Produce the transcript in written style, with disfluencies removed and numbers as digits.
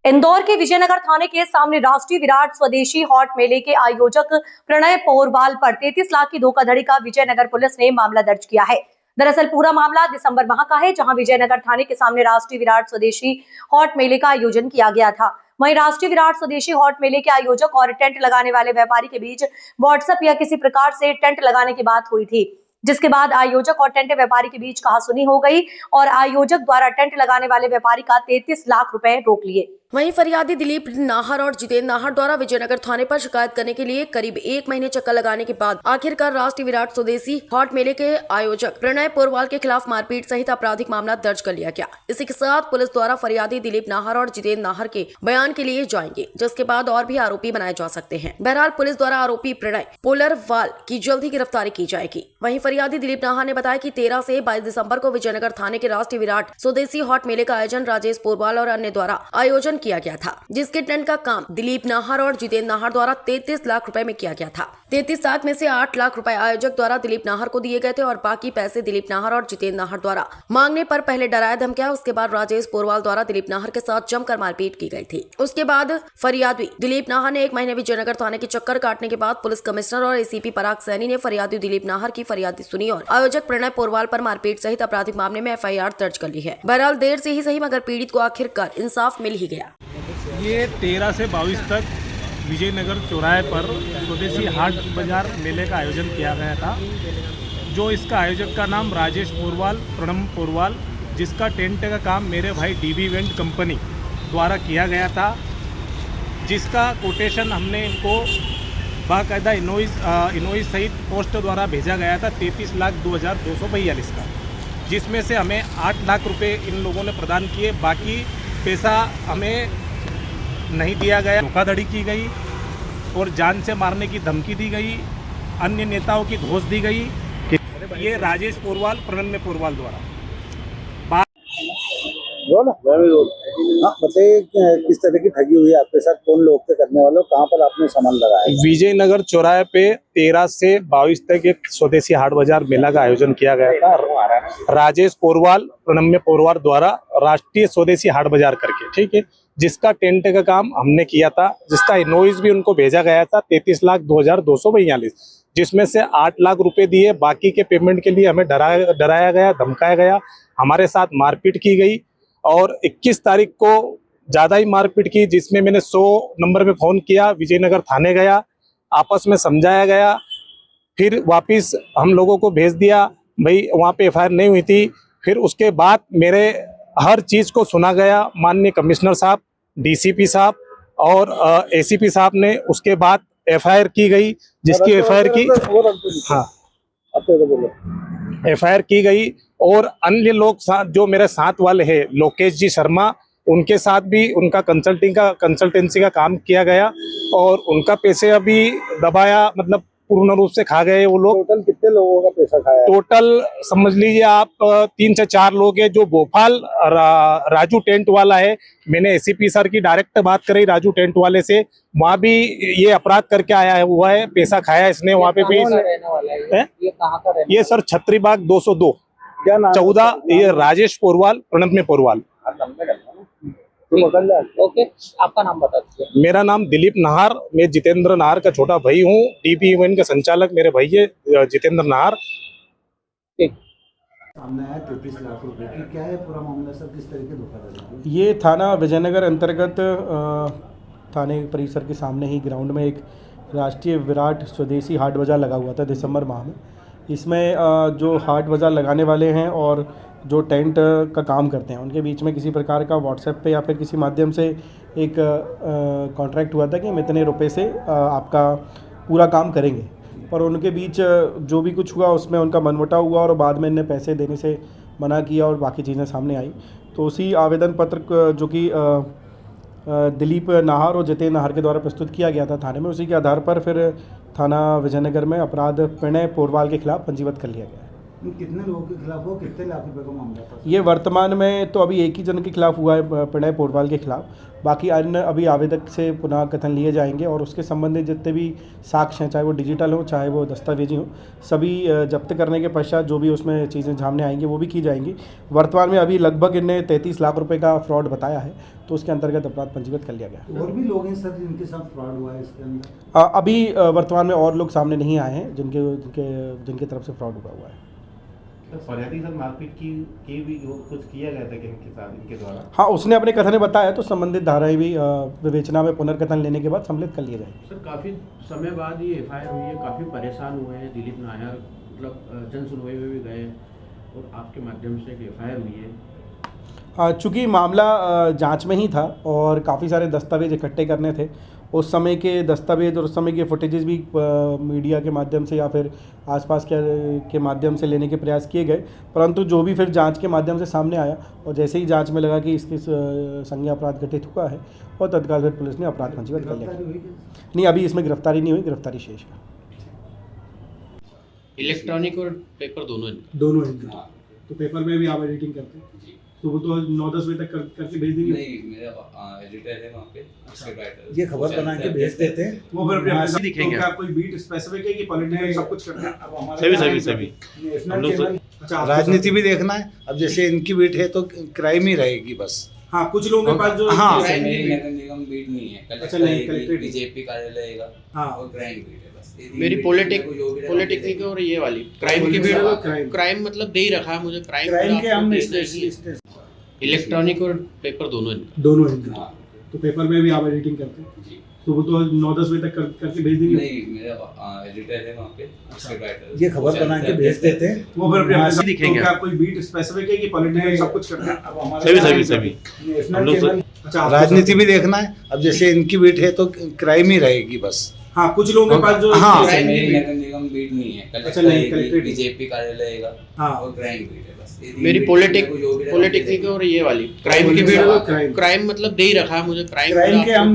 इंदौर के विजयनगर थाने के सामने राष्ट्रीय विराट स्वदेशी हॉट मेले के आयोजक प्रणय पोरवाल पर 33 लाख की धोखाधड़ी का विजयनगर पुलिस ने मामला दर्ज किया है। दरअसल पूरा मामला दिसंबर माह का है, जहां विजयनगर थाने के सामने राष्ट्रीय विराट स्वदेशी हॉट मेले का आयोजन किया गया था। वहीं राष्ट्रीय विराट स्वदेशी हॉट मेले के आयोजक और टेंट लगाने वाले व्यापारी के बीच व्हाट्सएप या किसी प्रकार से टेंट लगाने की बात हुई थी, जिसके बाद आयोजक और टेंट व्यापारी के बीच कहासुनी हो गई और आयोजक द्वारा टेंट लगाने वाले व्यापारी का 33 लाख रुपए रोक लिए। वहीं फरियादी दिलीप नाहर और जितेंद्र नाहर द्वारा विजयनगर थाने पर शिकायत करने के लिए करीब 1 महीने चक्कर लगाने के बाद आखिरकार राष्ट्रीय विराट स्वदेशी हॉट मेले के आयोजक प्रणय पोरवाल के खिलाफ मारपीट सहित आपराधिक मामला दर्ज कर लिया गया। इसी के साथ पुलिस द्वारा फरियादी दिलीप नाहर और जितेंद्र नाहर के बयान के लिए जाएंगे, जिसके बाद और भी आरोपी बनाए जा सकते हैं। बहरहाल पुलिस द्वारा आरोपी प्रणय पोरवाल की जल्दी गिरफ्तारी की जाएगी। वहीं फरियादी दिलीप नाहर ने बताया कि 13 से 22 दिसंबर को विजयनगर थाने के राष्ट्रीय विराट स्वदेशी हॉट मेले का आयोजन राजेश पोरवाल और अन्य द्वारा आयोजन किया गया था, जिसके टेंट का काम दिलीप नाहर और जितेंद्र नाहर द्वारा 33 लाख रुपए में किया गया था। 33 लाख में से 8 लाख रुपए आयोजक द्वारा दिलीप नाहर को दिए गए थे और बाकी पैसे दिलीप नाहर और जितेंद्र नाहर द्वारा मांगने पर पहले डराया धमकाया, उसके बाद राजेश पोरवाल द्वारा दिलीप नाहर के साथ जमकर मारपीट की गई थी। उसके बाद फरियादी दिलीप नाहर ने 1 महीने विजयनगर थाने के चक्कर काटने के बाद पुलिस कमिश्नर और एसीपी पराग सैनी ने फरियादी दिलीप नाहर की फरियादी सुनी और आयोजक प्रणय पोरवाल पर मारपीट सहित आपराधिक मामले में FIR दर्ज कर ली है। बहरहाल देर से ही सही मगर पीड़ित को आखिरकार इंसाफ मिल ही गया। ये 13 से 22 तक विजयनगर चौराहे पर स्वदेशी हाट बाजार मेले का आयोजन किया गया था। जो इसका आयोजक का नाम राजेश पोरवाल, प्रणय पोरवाल, जिसका टेंट का काम मेरे भाई DB इवेंट कंपनी द्वारा किया गया था, जिसका कोटेशन हमने इनको बाकायदा इनवॉइस सहित पोस्ट द्वारा भेजा गया था 33,02,242 का, जिसमें से हमें 8 लाख रुपए इन लोगों ने प्रदान किए। बाकी पैसा हमें नहीं दिया गया। धोखाधड़ी की गई और जान से मारने की धमकी दी गई, अन्य नेताओं की घोष दी गई। ये राजेश पोरवाल, प्रणय पोरवाल द्वारा बताइए किस तरह की ठगी हुई है आपके साथ, कौन लोग थे करने वाले, कहाँ पर आपने सामान लगाया? विजयनगर चौराहे पे 13 से 22 तक एक स्वदेशी हाट बाजार मेला का आयोजन किया गया था। राजेश पोरवाल, प्रणय पोरवाल द्वारा राष्ट्रीय स्वदेशी हाट बाजार करके, ठीक है, जिसका टेंट का काम हमने किया था, जिसका इनवॉइस भी उनको भेजा गया था 33,02,242, जिसमें से 8 लाख रुपए दिए। बाकी के पेमेंट के लिए हमें डराया गया, धमकाया गया, हमारे साथ मारपीट की गई और 21 तारीख को ज़्यादा ही मारपीट की, जिसमें मैंने 100 नंबर पे फ़ोन किया, विजयनगर थाने गया, आपस में समझाया गया, फिर वापस हम लोगों को भेज दिया, भाई वहाँ पे FIR नहीं हुई थी। फिर उसके बाद मेरे हर चीज़ को सुना गया, माननीय कमिश्नर साहब, DCP साहब और ACP साहब ने। उसके बाद FIR की गई, जिसकी FIR की FIR की गई और अन्य लोग जो मेरे साथ वाले हैं, लोकेश जी शर्मा, उनके साथ भी उनका कंसल्टेंसी का काम किया गया और उनका पैसे अभी दबाया, मतलब पूर्ण रूप से खा गए वो लोग। टोटल कितने लोगों का पैसा खाया? टोटल समझ लीजिए आप 3 से 4 लोग हैं। जो भोपाल राजू टेंट वाला है, मैंने ACP सर की डायरेक्ट बात करी राजू टेंट वाले से, वहाँ भी ये अपराध करके आया हुआ है, पैसा खाया इसने वहाँ पे भी। ये सर छत्रीबाग 202 क्या नाम? 14। ये राजेश पोरवाल, प्रणय पोरवाल। ओके, आपका नाम बता दीजिए। मेरा नाम दिलीप नाहर, मैं जितेंद्र नाहर का छोटा भाई हूँ। DB इवेंट का संचालक मेरे भाई है जितेंद्र नाहर। सामने आया 33 लाख रुपए की, क्या है पूरा मामला सर, किस तरह के धोखाधड़ी? ये थाना विजयनगर अंतर्गत थाने परिसर के सामने ही ग्राउंड में एक राष्ट्रीय विराट स्वदेशी हाट बाजार लगा हुआ था दिसंबर माह में। इसमें जो हाट बाजार लगाने वाले हैं और जो टेंट का काम करते हैं, उनके बीच में किसी प्रकार का व्हाट्सएप पे या फिर किसी माध्यम से एक कॉन्ट्रैक्ट हुआ था कि हम इतने रुपए से आपका पूरा काम करेंगे, पर उनके बीच जो भी कुछ हुआ उसमें उनका मनमुटाव हुआ और बाद में इन्हें पैसे देने से मना किया और बाकी चीज़ें सामने आई। तो उसी आवेदन पत्र जो कि दिलीप नाहर और जितेंद्र नाहर के द्वारा प्रस्तुत किया गया था थाने में, उसी के आधार पर फिर थाना विजयनगर में अपराध प्रणय पोरवाल के खिलाफ पंजीबद्ध कर लिया गया है। कितने लोगों के खिलाफ हो, कितने लाख रुपए का मामला था? ये वर्तमान में तो अभी एक ही जन के खिलाफ हुआ है, प्रणय पोरवाल के खिलाफ। बाकी अन्य अभी आवेदक से पुनः कथन लिए जाएंगे और उसके संबंधित जितने भी साक्ष्य हैं, चाहे वो डिजिटल हो चाहे वो दस्तावेजी हो, सभी जब्त करने के पश्चात जो भी उसमें चीज़ें सामने आएंगी वो भी की जाएंगी। वर्तमान में अभी लगभग इनने 33 लाख रुपए का फ्रॉड बताया है, तो उसके अंतर्गत अपराध पंजीकृत कर लिया गया। और भी लोग हैं सर जिनके साथ फ्रॉड हुआ है इसके अंदर? अभी वर्तमान में और लोग सामने नहीं आए हैं जिनके तरफ से फ्रॉड हुआ है। तो फरियादी सर मारपीट की भी कुछ किया गया था कि इनके साथ, इनके द्वारा? हाँ, उसने अपने कथन में बताया, तो संबंधित धाराएं भी विवेचना में पुनर्कथन लेने के बाद सम्मिलित कर लिए जाएंगे। सर काफ़ी समय बाद ये एफआईआर हुई है, काफ़ी परेशान हुए हैं दिलीप नायर, मतलब जन सुनवाई में भी गए और आपके माध्यम से एक एफआईआर हुई है। चूँकि मामला जांच में ही था और काफ़ी सारे दस्तावेज इकट्ठे करने थे, उस समय के दस्तावेज और उस समय के फुटेजेस भी मीडिया के माध्यम से या फिर आसपास के माध्यम से लेने के प्रयास किए गए, परंतु जो भी फिर जांच के माध्यम से सामने आया और जैसे ही जांच में लगा कि इसके संज्ञा अपराध घटित हुआ है और तत्काल फिर पुलिस ने अपराध पंजीकृत कर लिया। नहीं, अभी इसमें गिरफ्तारी नहीं हुई, गिरफ्तारी शेष है। इलेक्ट्रॉनिक और पेपर दोनों दोनों तो पेपर में भी आप एडिटिंग करते हैं, तो वो तो 9-10 बजे तक करके भेज देंगे? नहीं, मेरा एडिटर है वहाँ पे, स्क्रिप्ट राइटर। ये खबर बना के भेज देते हैं, वो फिर हाँ, अपने दिखेंगे। क्या कोई बीट स्पेसिफिक है कि पॉलिटिकल सब कुछ करना है? सभी नेशनल चैनल अच्छा, राजनीति भी देखना है। अब जैसे इनकी बीट है तो क्राइम ही रहेगी बस। हाँ, कुछ लोगों के पास जो हाँ, मेरी नगर निगम बीट नहीं है, अच्छा, नहीं, कलेक्ट्रेट बीजेपी कार्यालय का हाँ, और क्राइम बीट है बस। मेरी पॉलिटेक्निक और ये वाली क्राइम की भी क्राइम मतलब दे ही रखा है मुझे, क्राइम के हम इलेक्ट्रॉनिक और पेपर दोनों हाँ। तो पेपर में भी आप एडिटिंग करते हैं, तो वो तो 9-10 बजे तक करके भेज देंगे? नहीं, मेरा एडिटर है वहाँ पे, स्क्रिप्ट राइटर। ये खबर बना के भेज देते हैं, वो फिर अपने हाँ, दिखेंगे। क्या कोई बीट स्पेसिफिक है कि पॉलिटिकल सब कुछ करना है? सभी नेशनल चैनल अच्छा, राजनीति भी देखना है। अब जैसे इनकी बीट है तो क्राइम ही रहेगी बस। हाँ, कुछ लोगों के पास जो हाँ, मेरी नगर निगम बीट नहीं है, अच्छा, नहीं, कलेक्ट्रेट बीजेपी कार्यालय का हाँ, और क्राइम बीट है बस। मेरी पॉलिटेक्निक और ये वाली क्राइम की भी क्राइम मतलब दे ही रखा है मुझे, क्राइम के हम